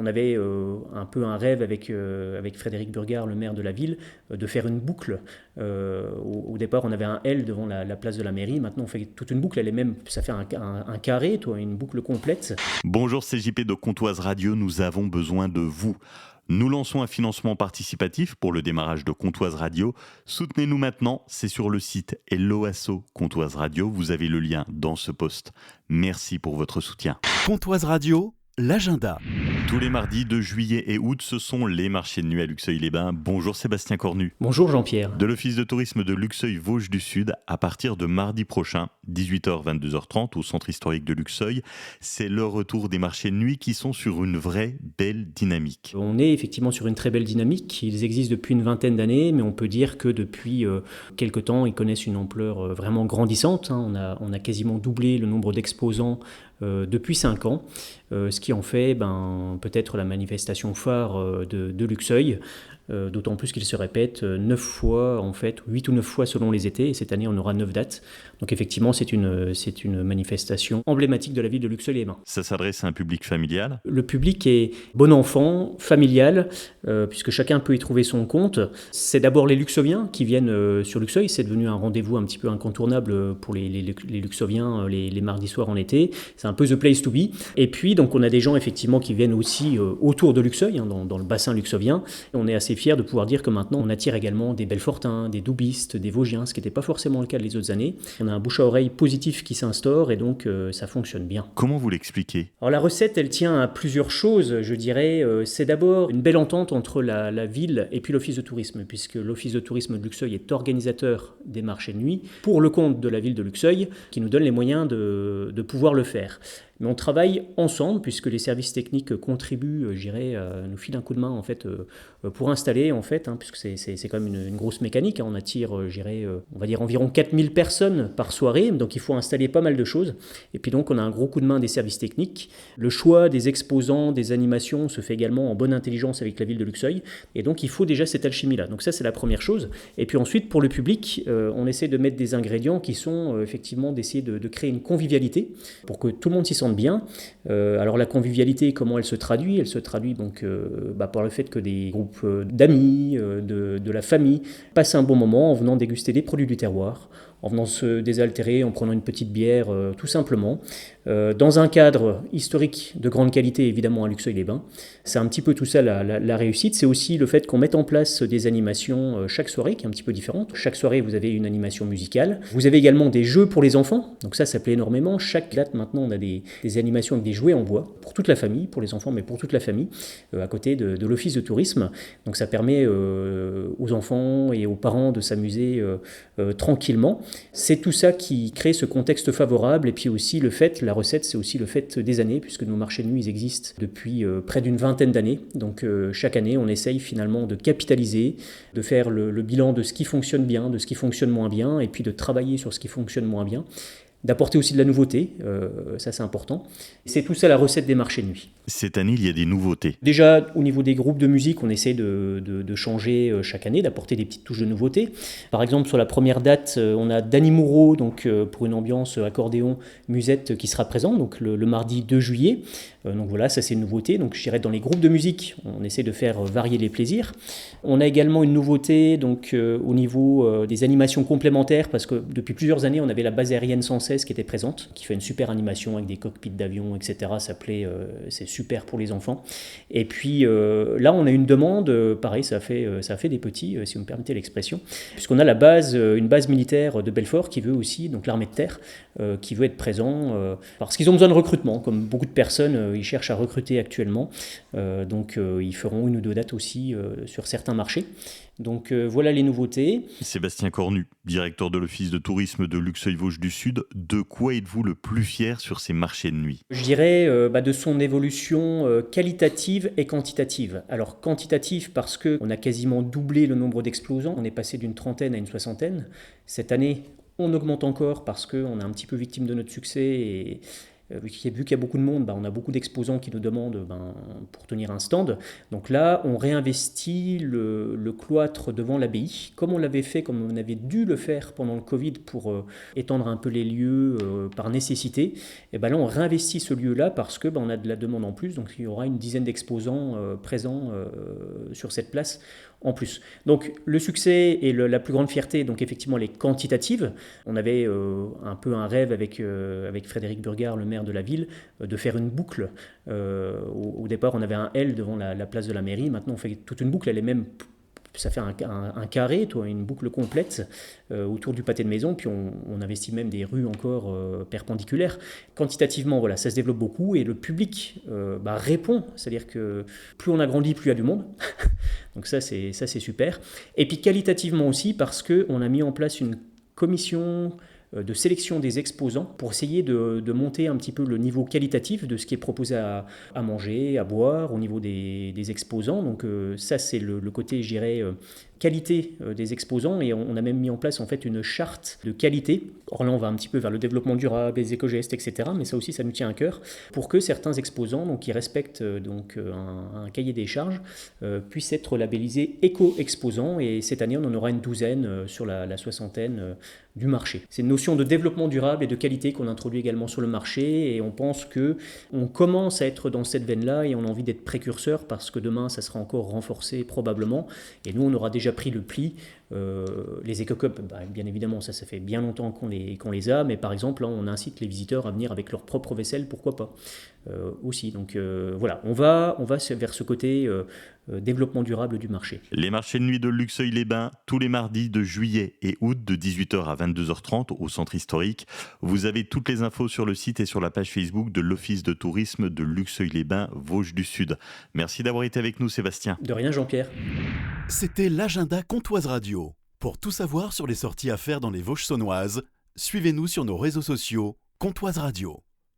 on avait un peu un rêve avec Frédéric Burgard, le maire de la ville, de faire une boucle. Au départ, on avait un L devant la place de la mairie. Maintenant, on fait toute une boucle. Elle est même, ça fait un carré, une boucle complète. Bonjour, c'est JP de Comptoise Radio, nous avons besoin de vous. Nous lançons un financement participatif pour le démarrage de Comptoise Radio. Soutenez-nous maintenant, c'est sur le site Hello Asso Comptoise Radio. Vous avez le lien dans ce post. Merci pour votre soutien. Comptoise Radio, l'agenda. Tous les mardis de juillet et août, ce sont les marchés de nuit à Luxeuil-les-Bains. Bonjour Sébastien Cornu. Bonjour Jean-Pierre. De l'Office de tourisme de Luxeuil-Vosges du Sud, à partir de mardi prochain, 18h-22h30, au centre historique de Luxeuil, c'est le retour des marchés de nuit qui sont sur une vraie belle dynamique. On est effectivement sur une très belle dynamique. Ils existent depuis une vingtaine d'années, mais on peut dire que depuis quelque temps, ils connaissent une ampleur vraiment grandissante. On a quasiment doublé le nombre d'exposants depuis 5 ans, ce qui en fait peut-être la manifestation phare de Luxeuil, d'autant plus qu'il se répète 9 fois, en fait, 8 ou 9 fois selon les étés, et cette année on aura 9 dates. Donc effectivement c'est une manifestation emblématique de la ville de Luxeuil-les-Bains. Ça s'adresse à un public familial ? Le public est bon enfant, familial, puisque chacun peut y trouver son compte. C'est d'abord les Luxeuviens qui viennent sur Luxeuil, c'est devenu un rendez-vous un petit peu incontournable pour les Luxeuviens les mardis soirs en été. C'est un peu the place to be. Et puis, donc, on a des gens effectivement qui viennent aussi autour de Luxeuil, dans le bassin luxeuvien. On est assez fiers de pouvoir dire que maintenant, on attire également des Belfortins, des Doubistes, des Vosgiens, ce qui n'était pas forcément le cas les autres années. On a un bouche à oreille positif qui s'instaure et donc ça fonctionne bien. Comment vous l'expliquez ? Alors la recette, elle tient à plusieurs choses, je dirais. C'est d'abord une belle entente entre la ville et puis l'Office de tourisme, puisque l'Office de tourisme de Luxeuil est organisateur des marchés de nuit pour le compte de la ville de Luxeuil, qui nous donne les moyens de pouvoir le faire. Mais on travaille ensemble puisque les services techniques contribuent, nous filent un coup de main en fait pour installer en fait, puisque c'est quand même une grosse mécanique. On attire, on va dire environ 4000 personnes par soirée, donc il faut installer pas mal de choses. Et puis donc on a un gros coup de main des services techniques. Le choix des exposants, des animations se fait également en bonne intelligence avec la ville de Luxeuil. Et donc il faut déjà cette alchimie-là. Donc ça c'est la première chose. Et puis ensuite pour le public, on essaie de mettre des ingrédients qui sont effectivement d'essayer de créer une convivialité pour que tout le monde s'y sente bien. Alors la convivialité, comment elle se traduit ? Elle se traduit donc par le fait que des groupes d'amis, de la famille passent un bon moment en venant déguster des produits du terroir, en venant se désaltérer, en prenant une petite bière, tout simplement, dans un cadre historique de grande qualité, évidemment, à Luxeuil-les-Bains. C'est un petit peu tout ça la réussite. C'est aussi le fait qu'on mette en place des animations chaque soirée, qui est un petit peu différente. Chaque soirée, vous avez une animation musicale. Vous avez également des jeux pour les enfants, donc ça plaît énormément. Chaque date, maintenant, on a des animations avec des jouets en bois, pour toute la famille, pour les enfants, mais pour toute la famille, à côté de l'Office de tourisme. Donc ça permet aux enfants et aux parents de s'amuser tranquillement. C'est tout ça qui crée ce contexte favorable, et puis aussi la recette, c'est aussi le fait des années, puisque nos marchés de nuit ils existent depuis près d'une vingtaine d'années. Donc chaque année, on essaye finalement de capitaliser, de faire le bilan de ce qui fonctionne bien, de ce qui fonctionne moins bien, et puis de travailler sur ce qui fonctionne moins bien. D'apporter aussi de la nouveauté, ça c'est important. C'est tout ça la recette des marchés de nuit. Cette année, il y a des nouveautés. Déjà, au niveau des groupes de musique, on essaie de changer chaque année, d'apporter des petites touches de nouveauté. Par exemple, sur la première date, on a Danny Moreau, donc, pour une ambiance accordéon, musette, qui sera présent donc le mardi 2 juillet. Donc voilà, ça c'est une nouveauté. Donc je dirais dans les groupes de musique, on essaie de faire varier les plaisirs. On a également une nouveauté donc, au niveau des animations complémentaires, parce que depuis plusieurs années, on avait la base aérienne 116 qui était présente, qui fait une super animation avec des cockpits d'avion, etc. Ça plaît, c'est super pour les enfants. Et puis là, on a une demande, pareil, ça fait des petits, si vous me permettez l'expression, puisqu'on a une base militaire de Belfort qui veut aussi, donc l'armée de terre, qui veut être présent, parce qu'ils ont besoin de recrutement, comme beaucoup de personnes, ils cherchent à recruter actuellement. Donc ils feront 1 ou 2 dates aussi sur certains marchés. Donc voilà les nouveautés. Sébastien Cornu, directeur de l'Office de tourisme de Luxeuil-Vosges du Sud, de quoi êtes-vous le plus fier sur ces marchés de nuit ? Je dirais de son évolution qualitative et quantitative. Alors quantitative parce qu'on a quasiment doublé le nombre d'exposants, on est passé d'une 30aine à une 60aine. Cette année, on augmente encore parce qu'on est un petit peu victime de notre succès et Vu qu'il y a beaucoup de monde, on a beaucoup d'exposants qui nous demandent pour tenir un stand. Donc là, on réinvestit le cloître devant l'abbaye, comme on l'avait fait, comme on avait dû le faire pendant le Covid pour étendre un peu les lieux par nécessité. Et là, on réinvestit ce lieu-là parce que on a de la demande en plus. Donc il y aura une dizaine d'exposants présents sur cette place en plus. Donc le succès et la plus grande fierté, donc effectivement les quantitatives. On avait un peu un rêve avec Frédéric Burgard, le maire de la ville, de faire une boucle. Au départ, on avait un L devant la place de la mairie. Maintenant, on fait toute une boucle. Elle est même, ça fait un carré, une boucle complète autour du pâté de maison. Puis on investit même des rues encore perpendiculaires. Quantitativement, voilà, ça se développe beaucoup et le public répond. C'est-à-dire que plus on agrandit, plus il y a du monde. Donc ça c'est super. Et puis qualitativement aussi, parce qu'on a mis en place une commission de sélection des exposants pour essayer de monter un petit peu le niveau qualitatif de ce qui est proposé à manger, à boire au niveau des exposants. Donc ça c'est le côté, je dirais, qualité des exposants, et on a même mis en place en fait une charte de qualité. Or là on va un petit peu vers le développement durable, les éco-gestes, etc. Mais ça aussi ça nous tient à cœur pour que certains exposants qui respectent un cahier des charges puissent être labellisés éco-exposants, et cette année on en aura une douzaine sur la soixantaine du marché. C'est une notion de développement durable et de qualité qu'on introduit également sur le marché, et on pense qu'on commence à être dans cette veine-là et on a envie d'être précurseur parce que demain ça sera encore renforcé probablement, et nous on aura déjà pris le pli. Les éco-cups, bien évidemment, ça fait bien longtemps qu'on les a, mais par exemple, là, on incite les visiteurs à venir avec leur propre vaisselle, pourquoi pas aussi. Donc voilà, on va vers ce côté développement durable du marché. Les marchés de nuit de Luxeuil-les-Bains, tous les mardis de juillet et août, de 18h à 22h30 au centre historique. Vous avez toutes les infos sur le site et sur la page Facebook de l'Office de tourisme de Luxeuil-les-Bains, Vosges du Sud. Merci d'avoir été avec nous, Sébastien. De rien, Jean-Pierre. C'était l'agenda Comtoise Radio. Pour tout savoir sur les sorties à faire dans les Vosges saunoises, suivez-nous sur nos réseaux sociaux Comtoise Radio.